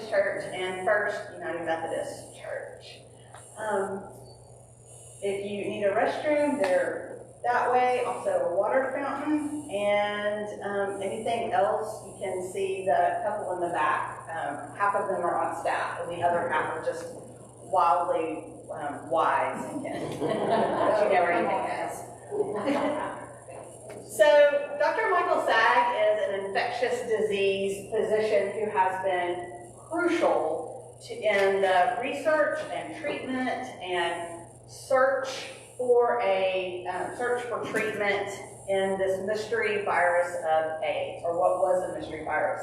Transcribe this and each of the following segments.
Baptist Church and First United Methodist Church. If you need a restroom, they're that way. Also a water fountain, and anything else, you can see the couple in the back. Half of them are on staff, and the other half are just wildly wise and can let you know where anything is. So, Dr. Michael Saag is an infectious disease physician who has been crucial in the research and treatment and search for treatment in this mystery virus of AIDS, or what was a mystery virus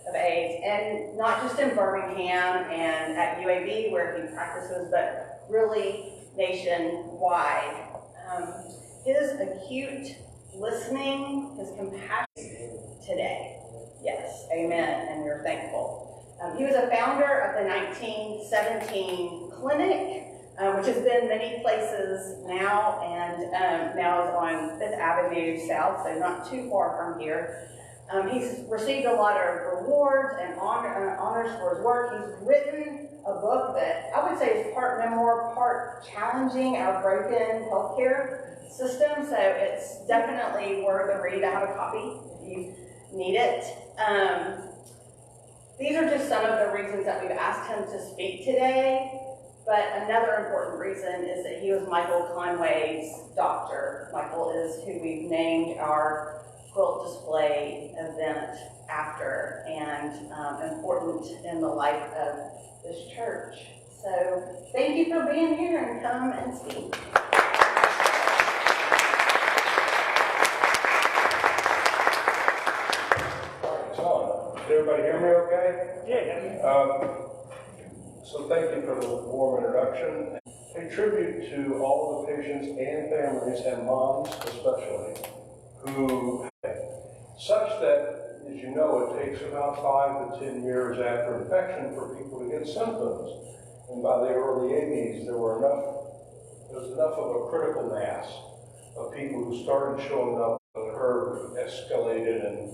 of AIDS, and not just in Birmingham and at UAB where he practices, but really nationwide. His acute listening, his compassion today. Yes, amen, and we're thankful. He was a founder of the 1917 clinic, which has been many places now, and now is on 5th Avenue South, so not too far from here. He's received a lot of rewards and honors for his work. He's written a book that I would say is part memoir, part challenging our broken healthcare system, so it's definitely worth a read. I have a copy if you need it. These are just some of the reasons that we've asked him to speak today, but another important reason is that he was Michael Conway's doctor. Michael is who we've named our quilt display event after, and important in the life of this church. So thank you for being here, and come and speak. Can everybody hear me okay? Yeah. So thank you for the warm introduction. Pay tribute to all the patients and families, and moms especially, who, such that, as you know, it takes about 5 to 10 years after infection for people to get symptoms. And by the early 80s, there was enough of a critical mass of people who started showing up, the curve escalated, and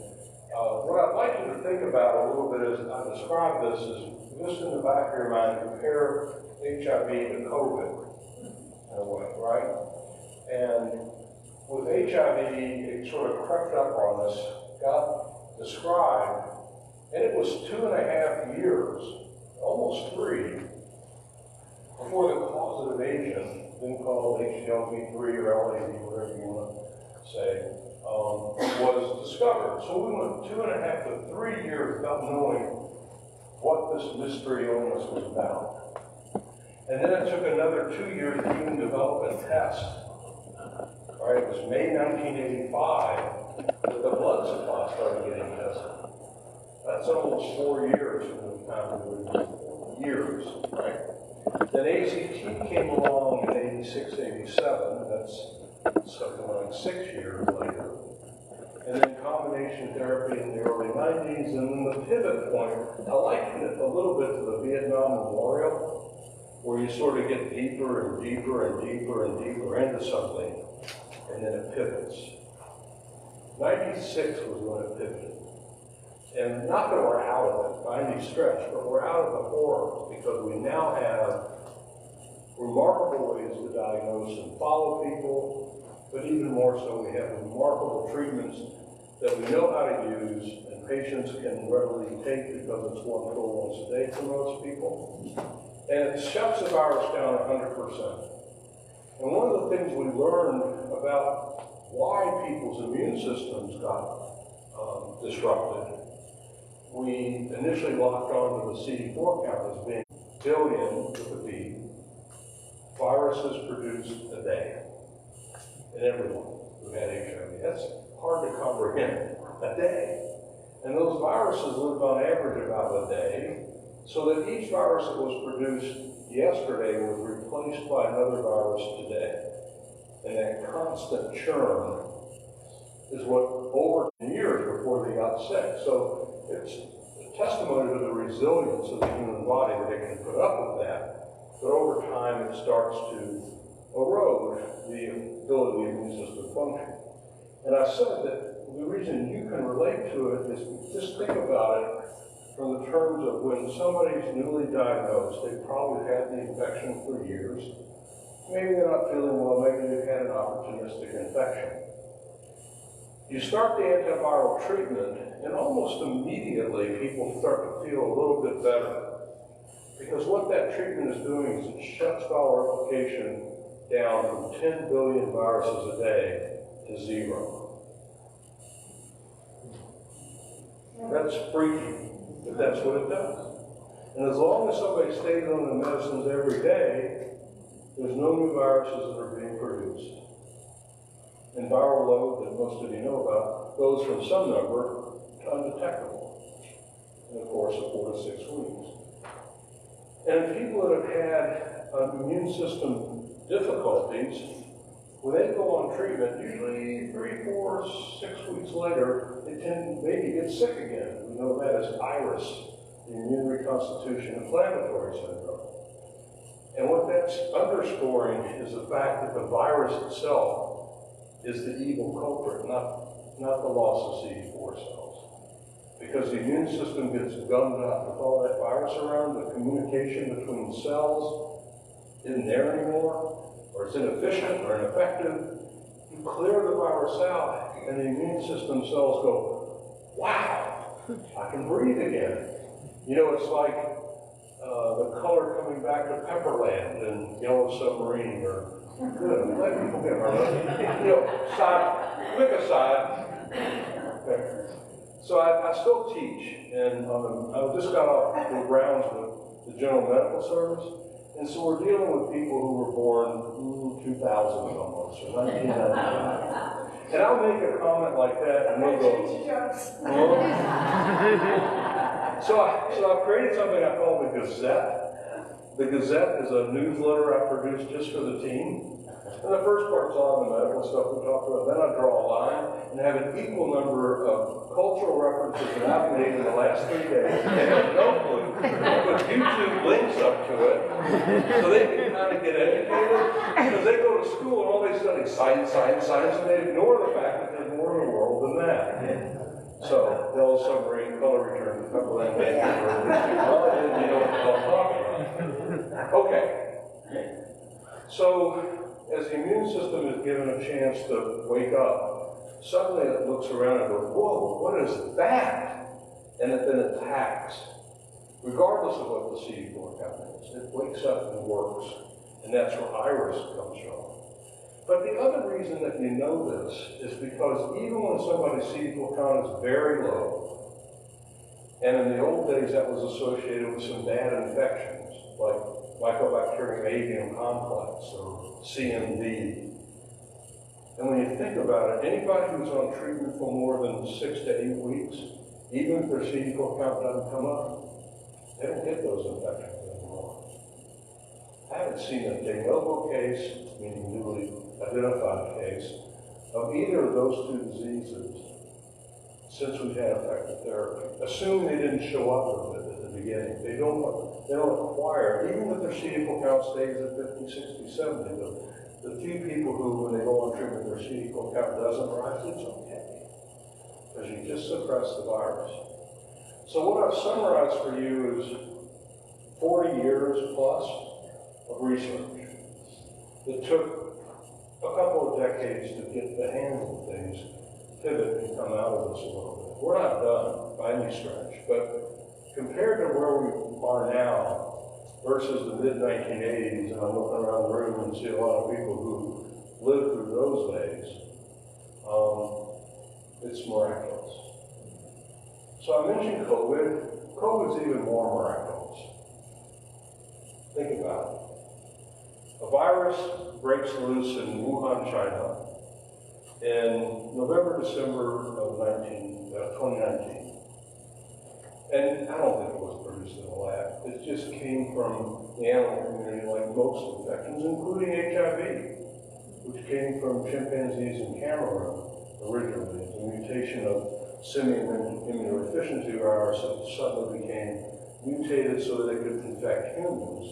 what I'd like you to think about a little bit as I describe this is, just in the back of your mind, compare HIV to COVID in a way, right? And with HIV, it sort of crept up on us, got described, and it was 2.5 years, almost 3, before the causative agent, then called HLV3 or LAD, whatever you want to say, was discovered. So we went 2.5 to 3 years without knowing what this mystery illness was about. And then it took another 2 years to even develop a test. All right, it was May 1985 that the blood supply started getting tested. That's almost 4 years from the time we were years, right? Then ACT came along in 86, 87. That's something like 6 years later. And then combination therapy in the early 90s, and then the pivot point, I liken it a little bit to the Vietnam Memorial, where you sort of get deeper and deeper and deeper and deeper into something, and then it pivots. 96 was when it pivoted. And not that we're out of it by any stretch, but we're out of the horror, because we now have remarkable ways to diagnose and follow people, but even more so, we have remarkable treatments that we know how to use and patients can readily take because it's one pill once a day for most people. And it shuts the virus down 100%. And one of the things we learned about why people's immune systems got disrupted, we initially locked onto the CD4 count as being billion with a B viruses produced a day in everyone who had HIV. That's hard to comprehend. A day. And those viruses lived on average about a day, so that each virus that was produced yesterday was replaced by another virus today. And that constant churn is what over years before they got sick. So it's a testimony to the resilience of the human body that it can put up with that. But over time, it starts to erode the ability of the immune system to function. And I said that the reason you can relate to it is just think about it from the terms of when somebody's newly diagnosed, they've probably had the infection for years. Maybe they're not feeling well, maybe they've had an opportunistic infection. You start the antiviral treatment, and almost immediately people start to feel a little bit better. Because what that treatment is doing is it shuts viral replication down from 10 billion viruses a day to 0. That's freaky, but that's what it does. And as long as somebody stays on the medicines every day, there's no new viruses that are being produced. And viral load, that most of you know about, goes from some number to undetectable in the course of 4 to 6 weeks. And in people that have had immune system difficulties, when they go on treatment, usually 3, 4, 6 weeks later, they tend to maybe get sick again. We know that as IRIS, the immune reconstitution inflammatory syndrome. And what that's underscoring is the fact that the virus itself is the evil culprit, not the loss of CD4 cells. Because the immune system gets gummed up with all that virus around, the communication between cells isn't there anymore, or it's inefficient or ineffective. You clear the virus out, and the immune system cells go, wow, I can breathe again. You know, it's like the color coming back to Pepperland in Yellow Submarine, or good, I'm glad people get my money. You know, quick aside. Okay. So I still teach, and I just got off the rounds with the General Medical Service, and so we're dealing with people who were born 2000 almost, or 1999. And I'll make a comment like that, and they'll go, So I've created something I call the Gazette. The Gazette is a newsletter I produce just for the team. And the first part's all the medical stuff we talked about. Then I draw a line and have an equal number of cultural references that I've made in the last 3 days. They have no clue. I put YouTube links up to it so they can kind of get educated. Because they go to school and all they study is science, and they ignore the fact that there's more in the world than that. So, Yellow Submarine, color return to Pepperland, well, you know what I'm talking about. Okay. So, as the immune system is given a chance to wake up, suddenly it looks around and goes, whoa, what is that? And it then attacks, regardless of what the CD4 count is. It wakes up and works, and that's where IRIS comes from. But the other reason that you know this is because even when somebody's CD4 count is very low, and in the old days that was associated with some bad infections, like Mycobacterium avium complex or CMV. And when you think about it, anybody who's on treatment for more than 6 to 8 weeks, even if their CD4 count doesn't come up, they don't get those infections anymore. I haven't seen a de novo case, meaning newly identified case, of either of those 2 diseases since we've had effective therapy. Assuming they didn't show up with it at the beginning. They don't acquire, even if their CD4 count stays at 50, 60, 70, the few people who, when they go on treatment, their CD4 count doesn't rise, it's okay. Because you just suppress the virus. So what I've summarized for you is 40 years plus of research that took a couple of decades to get the handle of things, pivot and come out of this a little bit. We're not done by any stretch, but compared to where we are now versus the mid-1980s, and I'm looking around the room and see a lot of people who lived through those days, it's miraculous. So I mentioned COVID. COVID's even more miraculous. Think about it. A virus breaks loose in Wuhan, China in November, December of 2019. And I don't think it was produced in a lab. It just came from the animal community like most infections, including HIV, which came from chimpanzees in Cameroon originally. The mutation of simian immunodeficiency virus that suddenly became mutated so that it could infect humans.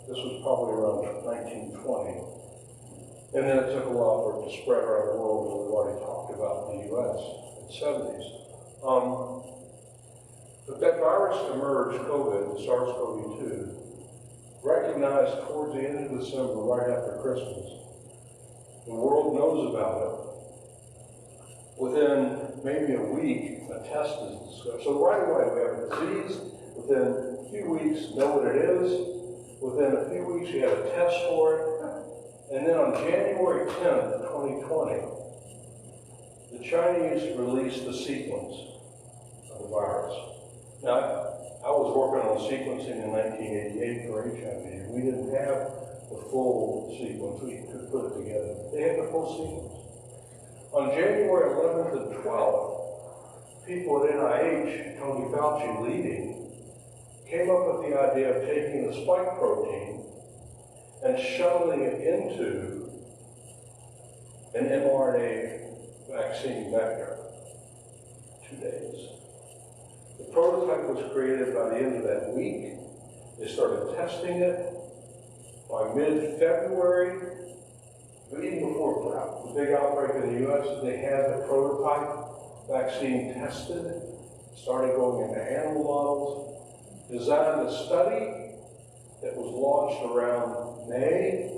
This was probably around 1920. And then it took a while for it to spread around the world, and we've already talked about the US in the 70s. But that virus emerged, COVID, SARS-CoV-2, recognized towards the end of December, right after Christmas. The world knows about it. Within maybe a week, a test is discovered. So right away, we have a disease. Within a few weeks, know what it is. Within a few weeks, you have a test for it. And then on January 10th, 2020, the Chinese released the sequence of the virus. Now, I was working on sequencing in 1988 for HIV. We didn't have the full sequence. We could put it together. They had the full sequence. On January 11th and 12th, people at NIH, Tony Fauci leading, came up with the idea of taking the spike protein and shuttling it into an mRNA vaccine vector. 2 days. The prototype was created by the end of that week. They started testing it. By mid-February, but even before the big outbreak in the U.S., they had the prototype vaccine tested, started going into animal models, designed a study that was launched around May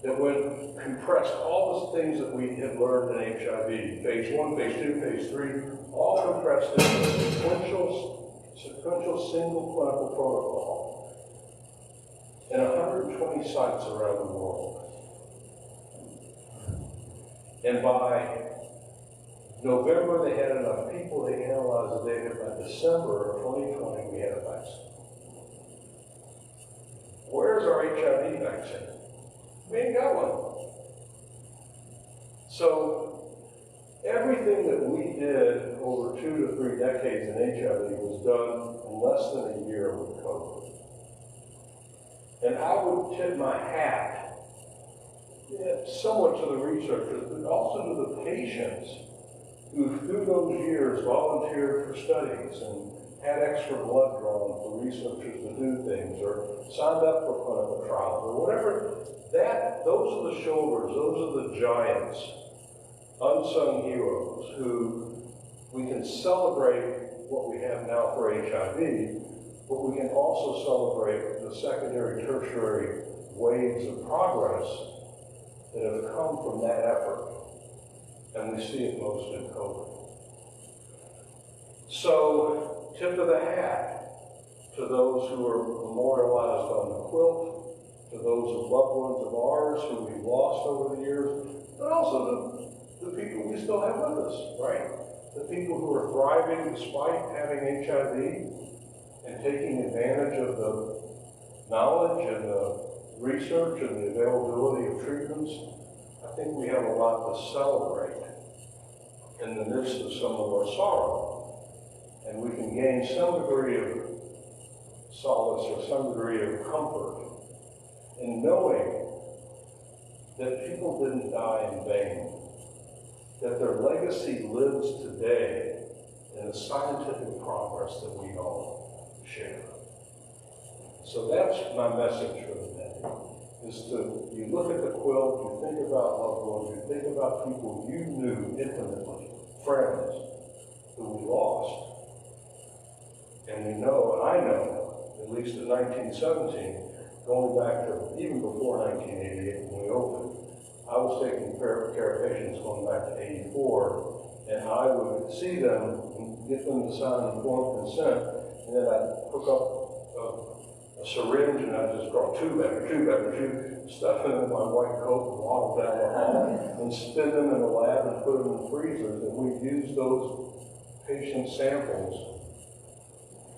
that would compress all the things that we had learned in HIV, phase 1, phase 2, phase 3, all compressed into a sequential single clinical protocol in 120 sites around the world. And by November, they had enough people, they analyzed the data. By December of 2020, we had a vaccine. Where's our HIV vaccine? We ain't got one. So everything that we did over 2 to 3 decades in HIV was done in less than a year with COVID. And I would tip my hat somewhat to the researchers, but also to the patients who through those years volunteered for studies and had extra blood drawn for researchers to do things or signed up for clinical trials or whatever. Those are the shoulders, those are the giants, unsung heroes who we can celebrate what we have now for HIV, but we can also celebrate the secondary, tertiary waves of progress that have come from that effort. And we see it most in COVID. So, tip of the hat to those who are memorialized on the quilt, to those loved ones of ours who we've lost over the years, but also the people we still have with us, right? The people who are thriving despite having HIV and taking advantage of the knowledge and the research and the availability of treatments. I think we have a lot to celebrate in the midst of some of our sorrow. And we can gain some degree of solace or some degree of comfort in knowing that people didn't die in vain, that their legacy lives today in the scientific progress that we all share. So that's my message for the day, is you look at the quilt, you think about loved ones, you think about people you knew intimately, friends who we lost. And we know, and I know, at least in 1917, going back to even before 1988 when we opened, I was taking care of patients going back to 84, and I would see them and get them to sign informed consent, and then I'd hook up a syringe and I'd just draw tube after tube after tube, stuff them in my white coat and waddle down the hall, and spin them in the lab and put them in freezers, and we'd use those patient samples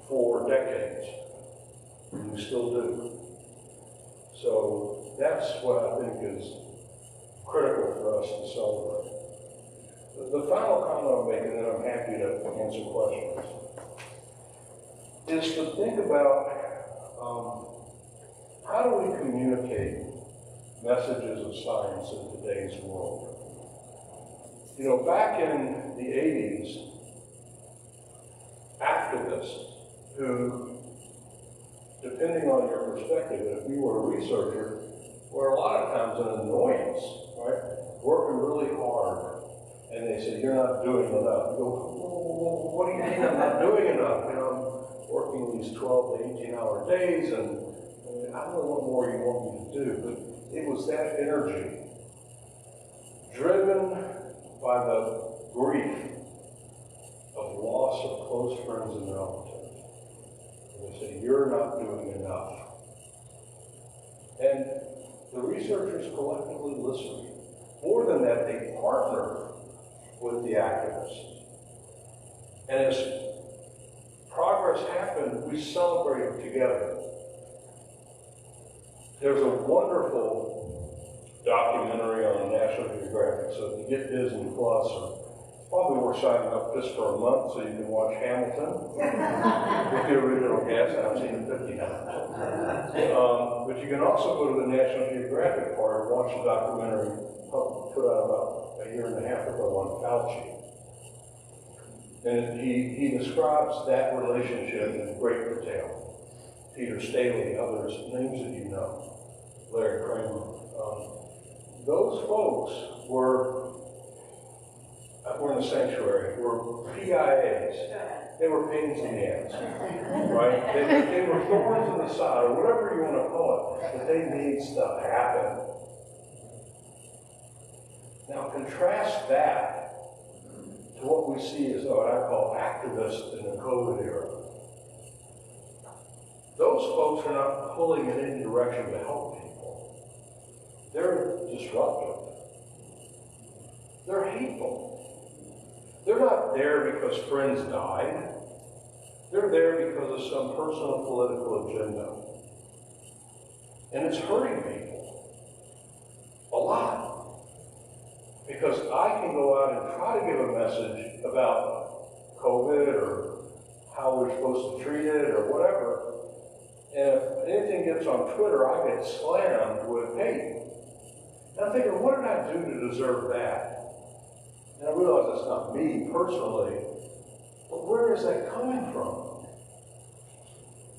for decades, and we still do. So that's what I think is critical for us to celebrate. The final comment I'll make, and then I'm happy to answer questions, is to think about how do we communicate messages of science in today's world? You know, back in the 80s, activists who, depending on your perspective, if you were a researcher, were a lot of times an annoyance, right? Working really hard, and they say, you're not doing enough. You go, well, what do you mean I'm not doing enough? You know, I'm working these 12 to 18-hour days, and I don't know what more you want me to do, but it was that energy, driven by the grief of loss of close friends and relatives. And they say, you're not doing enough. And the researchers collectively listened. More than that, they partnered with the activists. And as progress happened, we celebrated together. There's a wonderful documentary on National Geographic, so if you get Disney Plus, or probably worth signing up just for a month so you can watch Hamilton with the original cast. I've seen it 50 times. But you can also go to the National Geographic part and watch a documentary put out about a year and a half ago on Fauci. And he describes that relationship in great detail. Peter Staley, others, names that you know, Larry Kramer. Those folks were in the sanctuary, were PIAs. They were pains in the ass, right? They were thorns in the side, or whatever you want to call it, but they made stuff happen. Now contrast that to what we see as what I call activists in the COVID era. Those folks are not pulling in any direction to help people. They're disruptive. They're hateful. They're not there because friends died. They're there because of some personal political agenda. And it's hurting people. A lot. Because I can go out and try to give a message about COVID or how we're supposed to treat it or whatever. And if anything gets on Twitter, I get slammed with hate. And I'm thinking, what did I do to deserve that? And I realize it's not me personally, but where is that coming from?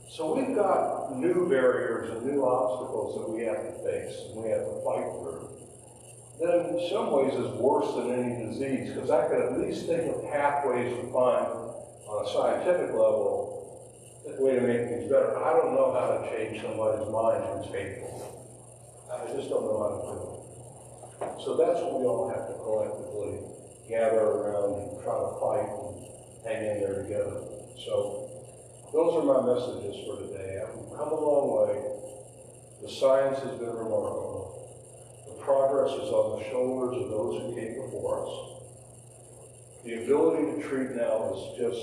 So we've got new barriers and new obstacles that we have to face and we have to fight through. That in some ways is worse than any disease, because I could at least think of pathways to find on a scientific level a way to make things better. I don't know how to change somebody's mind who's hateful. I just don't know how to do it. So that's what we all have to collectively gather around and try to fight and hang in there together. So those are my messages for today. I've come a long way. The science has been remarkable. The progress is on the shoulders of those who came before us. The ability to treat now is just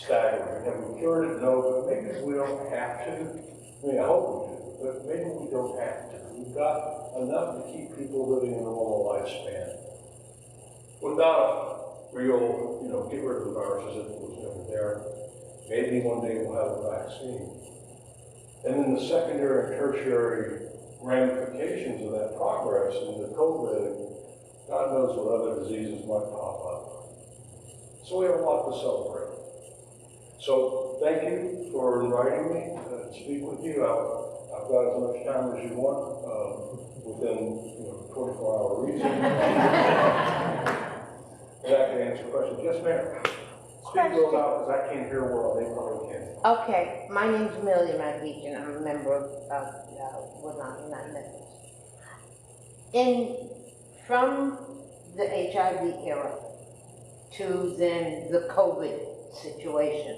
staggering. Have we cured it? No, but maybe we don't have to. I mean, I hope we do, but maybe we don't have to. We've got enough to keep people living a normal lifespan. Without a real, get rid of the virus as if it was never there. Maybe one day we'll have a vaccine. And then the secondary and tertiary ramifications of that progress into COVID, God knows what other diseases might pop up. So we have a lot to celebrate. So thank you for inviting me to speak with you. I've got as much time as you want within 24-hour reason. And I can answer questions. Yes, ma'am. Speak real loud because I can't hear well. They probably can't. Okay, my name's Amelia Magbeach, and I'm a member of Woodlawn UMC. From the HIV era to then the COVID situation,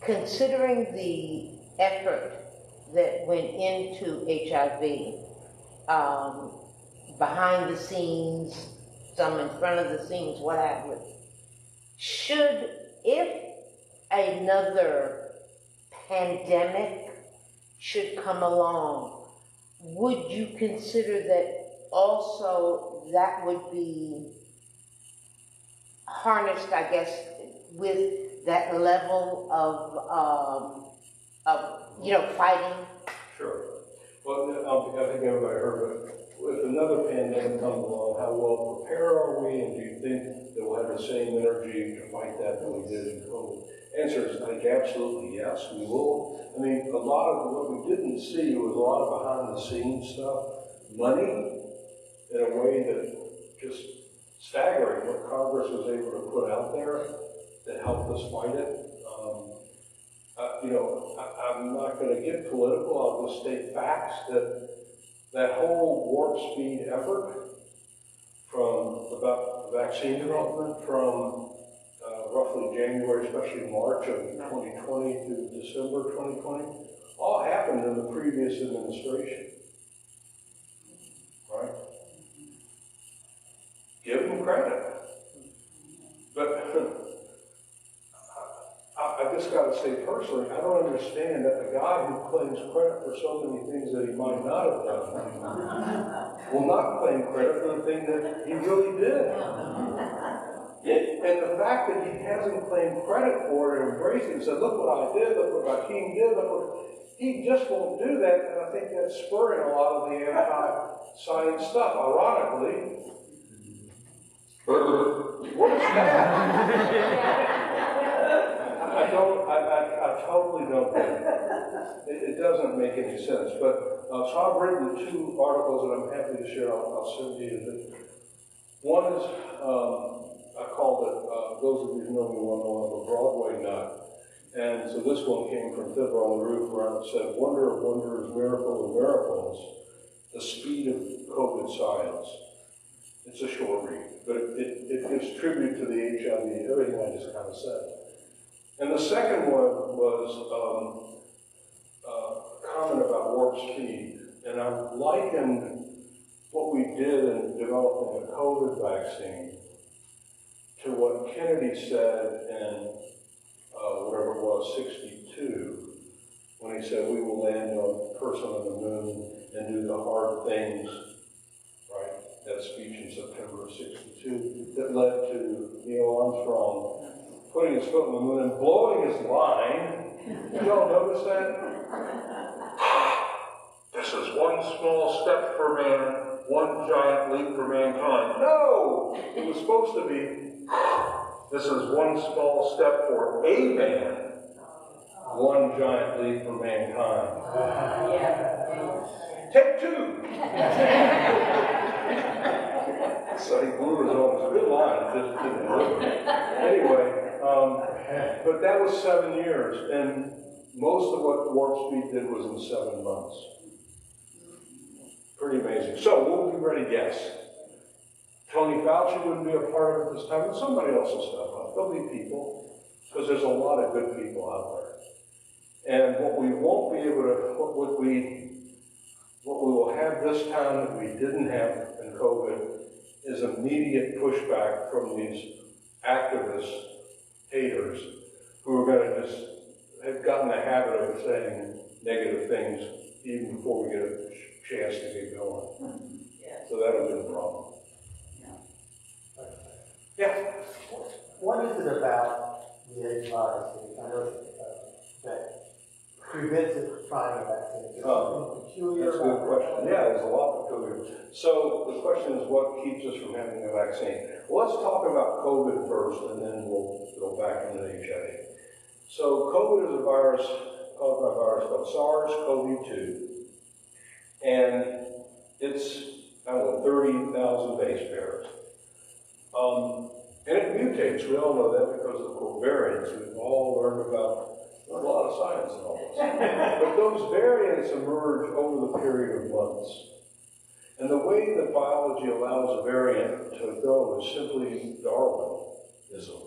considering the effort that went into HIV, behind the scenes, some in front of the scenes, what have you, if another pandemic should come along, would you consider that also that would be harnessed, I guess, with that level of fighting? Sure. Well, I think everybody heard it. If another pandemic comes along, how well prepared are we, and do you think that we'll have the same energy to fight that we did in COVID? Answer is, I think, absolutely yes, we will. I mean, a lot of what we didn't see was a lot of behind-the-scenes stuff. Money, in a way that just staggering what Congress was able to put out there that helped us fight it. I'm not going to get political. I'll just state facts that whole warp speed effort from about vaccine development from roughly January, especially March of 2020 to December 2020, all happened in the previous administration, right? Give them credit. But I just got to say personally, I don't understand that the guy who claims credit for so many things that he might not have done will not claim credit for the thing that he really did. And the fact that he hasn't claimed credit for it and embraced it and said, look what I did, look what my team did, he just won't do that, and I think that's spurring a lot of the anti-science stuff. Ironically, what is that? I totally don't get it. It doesn't make any sense. But so I've written 2 articles that I'm happy to share. I'll send you. One is I called it, those of you who know me will know I'm a Broadway nut. And so this one came from Fiddler on the Roof, where it said, "Wonder of wonders, miracle of miracles, the speed of COVID science." It's a short read, but it gives tribute to the HIV, everything I just kind of said. And the second one was a comment about warp speed. And I likened what we did in developing a COVID vaccine to what Kennedy said in whatever it was, 62, when he said, we will land on a person on the moon and do the hard things, right? That speech in September of 62 that led to Neil Armstrong putting his foot on the moon and blowing his line. Did y'all notice that? This is one small step for man, one giant leap for mankind. No! It was supposed to be, this is one small step for a man, one giant leap for mankind. Take 2! So he blew his own. It's a good line, it just didn't deliver. Anyway, but that was 7 years, and most of what Warp Speed did was in 7 months. Pretty amazing. So, what would be ready guess? Tony Fauci wouldn't be a part of it this time, but somebody else will step up. There'll be people, because there's a lot of good people out there. And what we won't be able to, what we will have this time that we didn't have in COVID is immediate pushback from these activists, haters, who are going to just have gotten the habit of saying negative things even before we get a chance to get going. Yeah. So that'll be the problem. Yeah. What is it about the AIDS virus I know that prevents it from finding a vaccine? Peculiar. That's a good question. Yeah, there's a lot peculiar. So the question is, what keeps us from having a vaccine? Well, let's talk about COVID first, and then we'll go back into HIV. So COVID is a virus caused by a virus called SARS-CoV-2, and it's, 30,000 base pairs. And it mutates. We all know that because of the variants. We've all learned about a lot of science and all this. But those variants emerge over the period of months. And the way that biology allows a variant to go is simply Darwinism,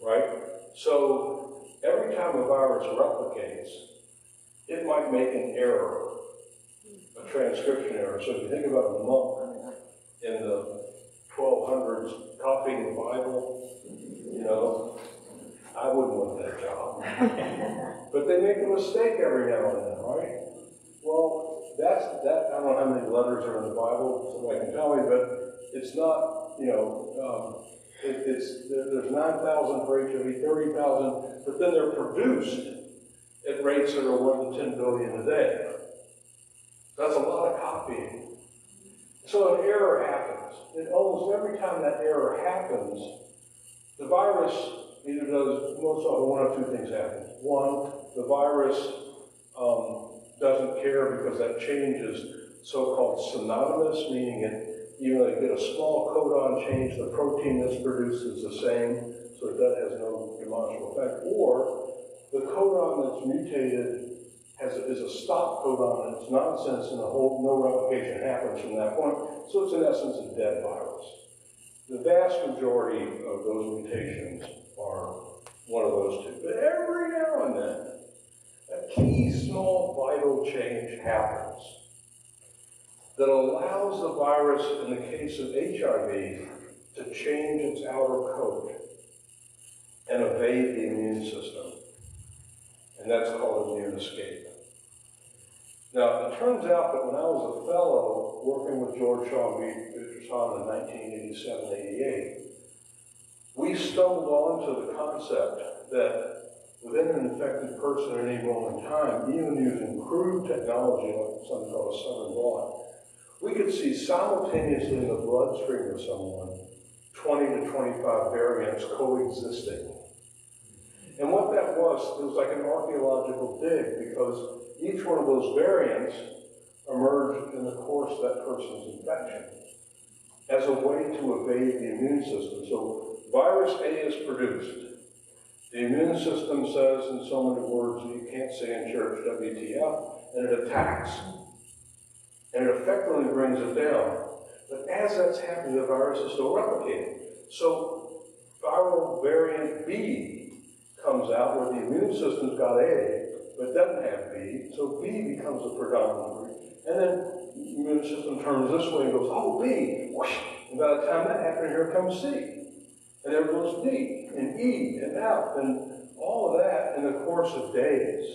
right? So every time a virus replicates, it might make an error, a transcription error. So if you think about a monk in the 1200s copying the Bible, I wouldn't want that job. But they make a mistake every now and then, right? Well, that. I don't know how many letters are in the Bible, somebody can tell me, but it's not, there's 9,000 for HIV, 30,000, but then they're produced at rates that are 1 to 10 billion a day. That's a lot of copying. So an error happens. And almost every time that error happens, the virus either does, most often one of 2 things happen. One, the virus doesn't care because that change is so-called synonymous, meaning even though you get a small codon change, the protein that's produced is the same, so that has no demonstrable effect. Or the codon that's mutated is a stop codon, and it's nonsense, and no replication happens from that point. So it's in essence a dead virus. The vast majority of those mutations are one of those two. But every now and then, a key small vital change happens that allows the virus, in the case of HIV, to change its outer coat and evade the immune system. And that's called immune escape. Now, it turns out that when I was a fellow working with George Shaw Peterson in 1987-88, we stumbled onto the concept that within an infected person at any moment in time, even using crude technology like something called a southern blot, we could see simultaneously in the bloodstream of someone 20 to 25 variants coexisting. And what that was, it was like an archaeological dig, because each one of those variants emerged in the course of that person's infection as a way to evade the immune system. So virus A is produced. The immune system says in so many words that you can't say in church, WTF, and it attacks. And it effectively brings it down. But as that's happening, the virus is still replicating. So viral variant B comes out where the immune system's got A, but doesn't have B, so B becomes a predominant. And then the immune system turns this way and goes, oh, B, whoosh. And by the time that happens, here comes C. And there goes D, and E, and F, and all of that in the course of days.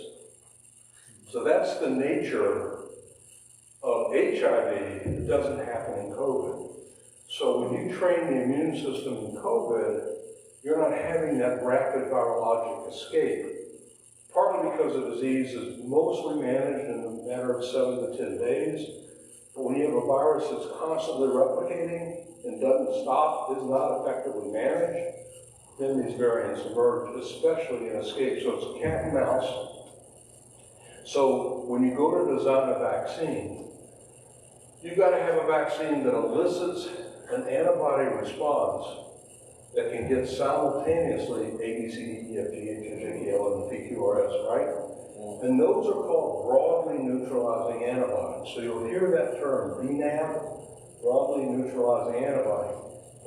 So that's the nature of HIV. It doesn't happen in COVID. So when you train the immune system in COVID, you're not having that rapid virologic escape. Partly because the disease is mostly managed in a matter of 7 to 10 days. But when you have a virus that's constantly replicating and doesn't stop, is not effectively managed, then these variants emerge, especially in escape. So it's cat and mouse. So when you go to design a vaccine, you've got to have a vaccine that elicits an antibody response that can get simultaneously A, B, C, D, E, F, G, H, I, J, K, L, and P, Q, R, S, right? And those are called broadly neutralizing antibodies. So you'll hear that term, BNAB, broadly neutralizing antibody.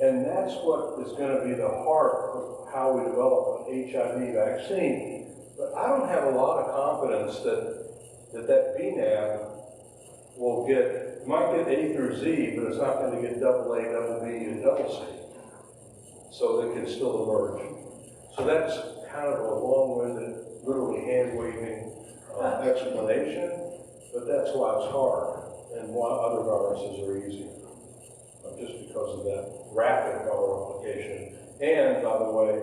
And that's what is going to be the heart of how we develop an HIV vaccine. But I don't have a lot of confidence that BNAB will get, might get A through Z, but it's not going to get double A, double B, and double C. So they can still emerge. So that's kind of a long-winded, literally hand-waving explanation, but that's why it's hard and why other viruses are easier, just because of that rapid viral replication. And, by the way,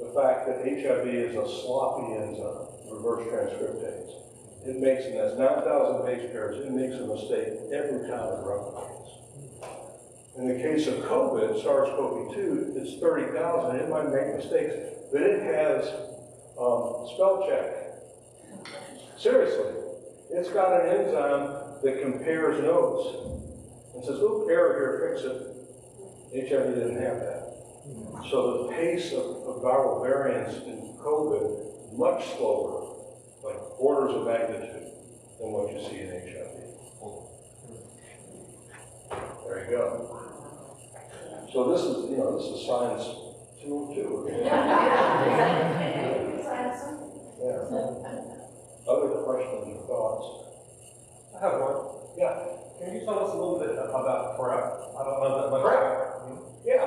the fact that HIV is a sloppy enzyme, reverse transcriptase. It makes, and that's 9,000 base pairs, it makes a mistake every time it replicates. In the case of COVID, SARS-CoV-2, it's 30,000. It might make mistakes, but it has spell check. Seriously. It's got an enzyme that compares notes and says, oh, error here, fix it. HIV didn't have that. So the pace of viral variants in COVID, much slower, like orders of magnitude than what you see in HIV. There you go. So this is, this is science 202. Yeah. Other questions or thoughts? I have one. Yeah. Can you tell us a little bit about PrEP? I don't know that much PrEP? about it. Yeah.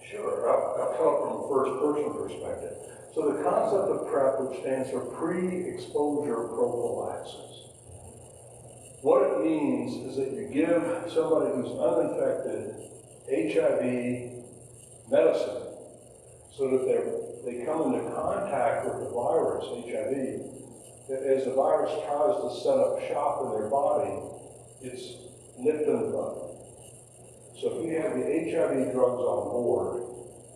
Sure. I'll talk from a first-person perspective. So the concept of PrEP, which stands for pre-exposure prophylaxis. What it means is that you give somebody who's uninfected HIV medicine so that they come into contact with the virus, HIV, that as the virus tries to set up shop in their body, it's nipped in the bud. So if you have the HIV drugs on board,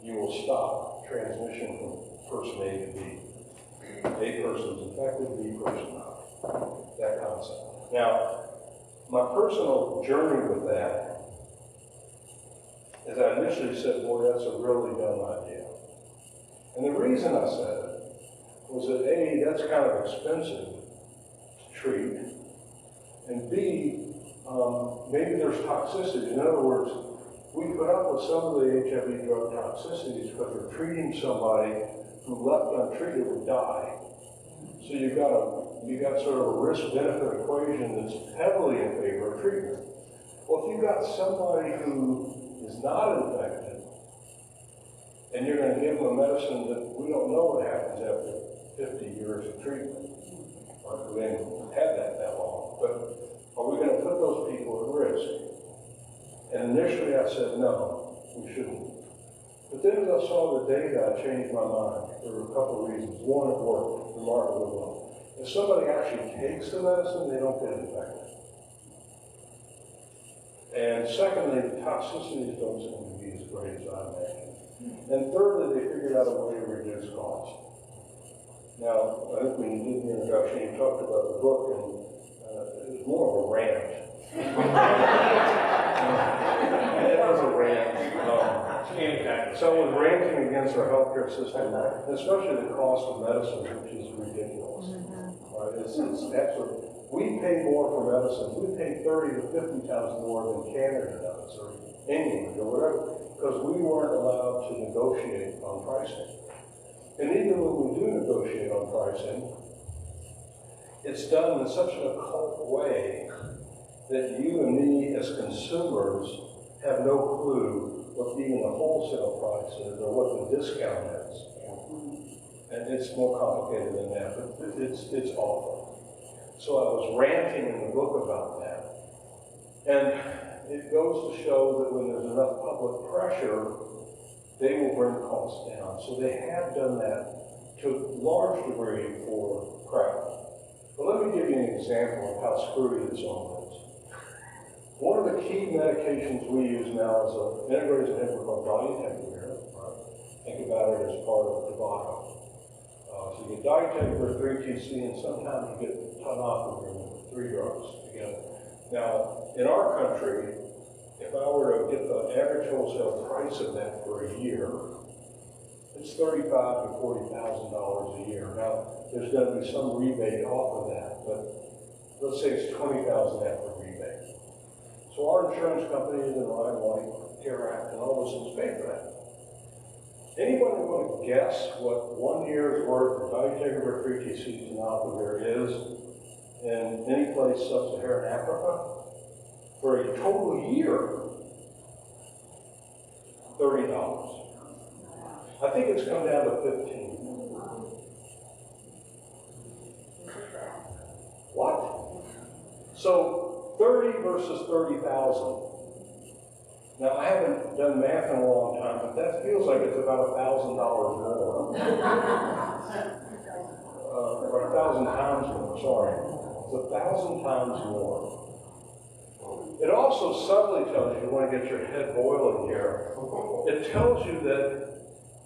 you will stop transmission from person A to B. A person's infected, B person not. That concept. Now, my personal journey with that is I initially said, boy, that's a really dumb idea. And the reason I said it was that A, that's kind of expensive to treat, and B, maybe there's toxicity. In other words, we put up with some of the HIV drug toxicities because we're treating somebody who left untreated would die. So you got sort of a risk-benefit equation that's heavily in favor of treatment. Well, if you've got somebody who is not infected, and you're going to give them a medicine that we don't know what happens after 50 years of treatment, or we haven't had that long, but are we going to put those people at risk? And initially I said, no, we shouldn't. But then as I saw the data, I changed my mind. There were a couple of reasons. One, it worked remarkably well. If somebody actually takes the medicine, they don't get infected. And secondly, the toxicities don't seem to be as great as I imagined. And thirdly, they figured out a way to reduce cost. Now, I think when you did the introduction, you talked about the book, and it was more of a rant. It was a rant. So I was ranting against our healthcare system, especially the cost of medicine, which is ridiculous. Right? It's absolutely. We pay more for medicines. We pay 30 to 50 times more than Canada does, or England, or whatever, because we weren't allowed to negotiate on pricing. And even when we do negotiate on pricing, it's done in such an occult way that you and me as consumers have no clue what even the wholesale price is or what the discount is. And it's more complicated than that, but it's awful. So I was ranting in the book about that. And it goes to show that when there's enough public pressure, they will bring costs down. So they have done that to a large degree for PrEP. But let me give you an example of how screwy this all is. One of the key medications we use now is an integrated inhibitor called dolutegravir. Right? Think about it as part of tobacco. So you get dolutegravir, 3-TC, and sometimes you get tenofovir, 3 drugs together. Now, in our country, if I were to get the average wholesale price of that for a year, it's $35,000 to $40,000 a year. Now, there's going to be some rebate off of that, but let's say it's $20,000 after rebate. So our insurance companies and Relied, Care Act, and all those things pay for that. Anybody want to guess what 1 year's worth of dolutegravir, 3-TC, tenofovir is in any place sub-Saharan Africa? For a total year, $30. I think it's come down to $15. What? So 30 versus 30,000. Now I haven't done math in a long time, but that feels like it's about $1,000 more. Or 1,000 times more, sorry. It's 1,000 times more. It also subtly tells you want to get your head boiling here. It tells you that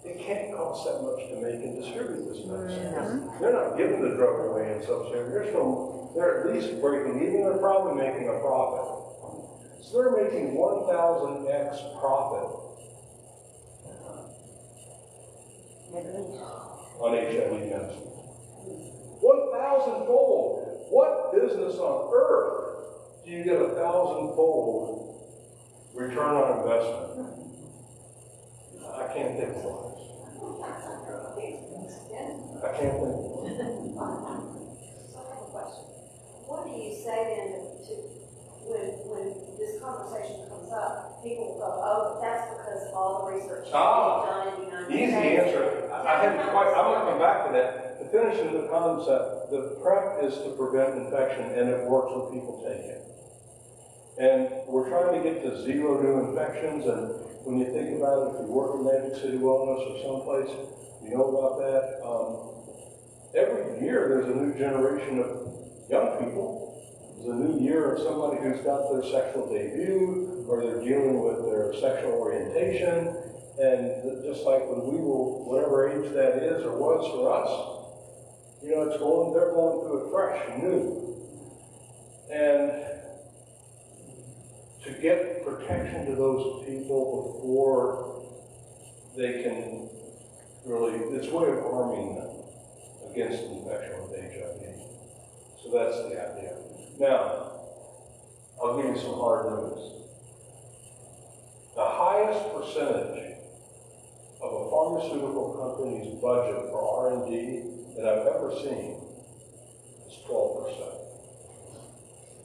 it can't cost that much to make and distribute this medicine. They're not giving the drug away in sub-Saharan. They're at least breaking even. They're probably making a profit. So they're making 1,000x profit on HIV medicine. 1,000-fold. What business on earth do you get 1,000-fold return on investment? I can't think of one. I can't think of one. So I have a question. What do you say then to when this conversation comes up? People go, "Oh, that's because of all the research you've done in the United States." Easy answer. I'm going to come back to that. To finish the concept, the PrEP is to prevent infection, and it works when people take it. And we're trying to get to 0 new infections, and when you think about it, if you work in Magic City Wellness or someplace, you know about that. Every year there's a new generation of young people. There's a new year of somebody who's got their sexual debut, or they're dealing with their sexual orientation. And just like when we were, whatever age that is or was for us, you know, they're going through it fresh and new. And to get protection to those people before they can really, it's a way of arming them against infection with HIV. So that's the idea. Now, I'll give you some hard news. The highest percentage of a pharmaceutical company's budget for R&D that I've ever seen is 12%.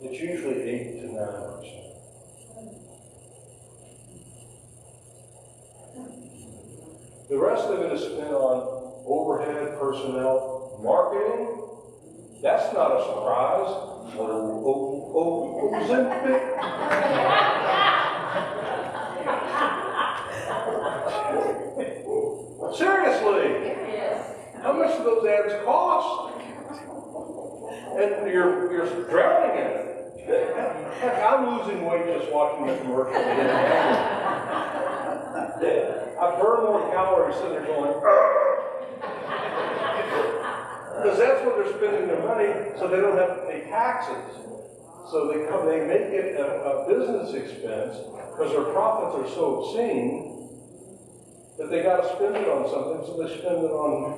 It's usually 8 to 9%. The rest of it is spent on overhead, personnel, marketing. That's not a surprise. Ozempic. Seriously, how much do those ads cost? And you're drowning in it. Heck, I'm losing weight just watching the commercials. I burn more calories sitting there going, because that's what they're spending their money, so they don't have to pay taxes. So they make it a business expense because their profits are so obscene that they got to spend it on something, so they spend it on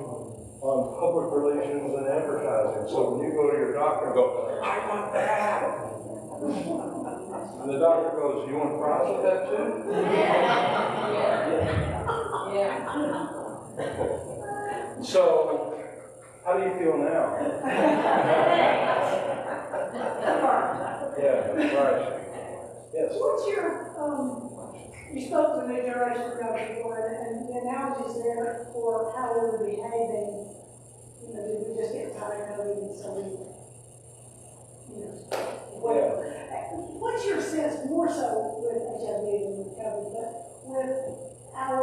public relations and advertising. So when you go to your doctor and go, I want that. And the doctor goes, you want fries with that too? So, how do you feel now? Yeah, right. Yes. What's your, you spoke to the generation ago before, and the analogies there for how we were behaving, you know, did we just get tired of it, and so we, you know, whatever. What's your sense, more so with HIV than with COVID, but with our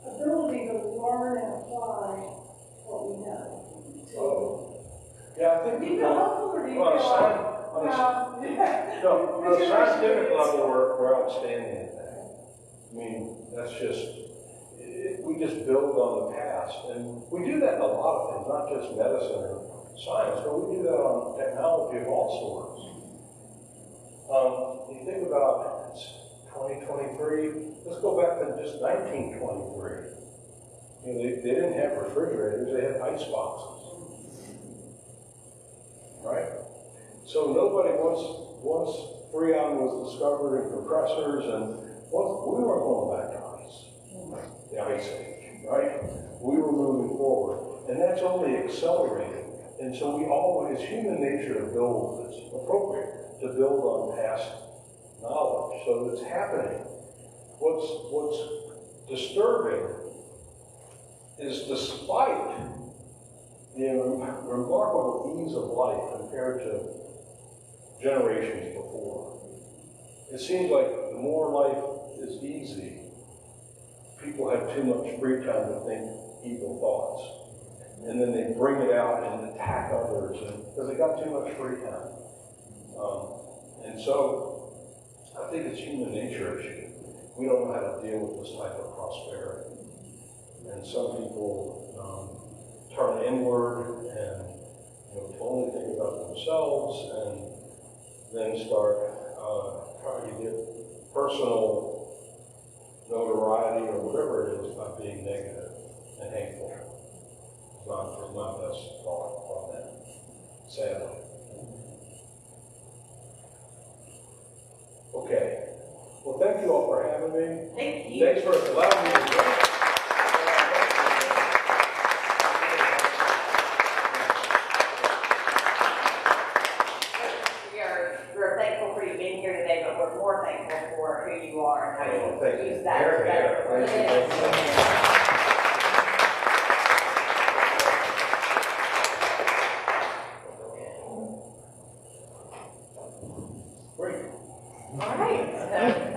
ability to learn and apply what we know? Yeah, I think Do you feel hopeful, or do you feel on a scientific level, we're outstanding at that. I mean, that's just, we just build on the past. And we do that in a lot of things, not just medicine or science, but we do that on technology of all sorts. You think about it's 2023, let's go back to just 1923. You know, they didn't have refrigerators, they had ice boxes. Right? So nobody, once Freon was discovered in compressors, and we weren't going back to ice, the ice age, right? We were moving forward, and that's only accelerating. And so we always, human nature to build, it's appropriate to build on past knowledge. So it's happening. What's disturbing is despite the remarkable ease of life compared to generations before, it seems like the more life is easy, people have too much free time to think evil thoughts. And then they bring it out and attack others because they got too much free time. And so I think it's human nature issue. We don't know how to deal with this type of prosperity. And some people turn inward and to only think about themselves, and then start trying to get personal notoriety or whatever it is by being negative and hateful. It's not best thought on that, sadly. Okay. Well, thank you all for having me. Thank you. Thanks for allowing me to go. We're thankful for you being here today, but we're more thankful for who you are and how Thank you you. use that. Great. All right.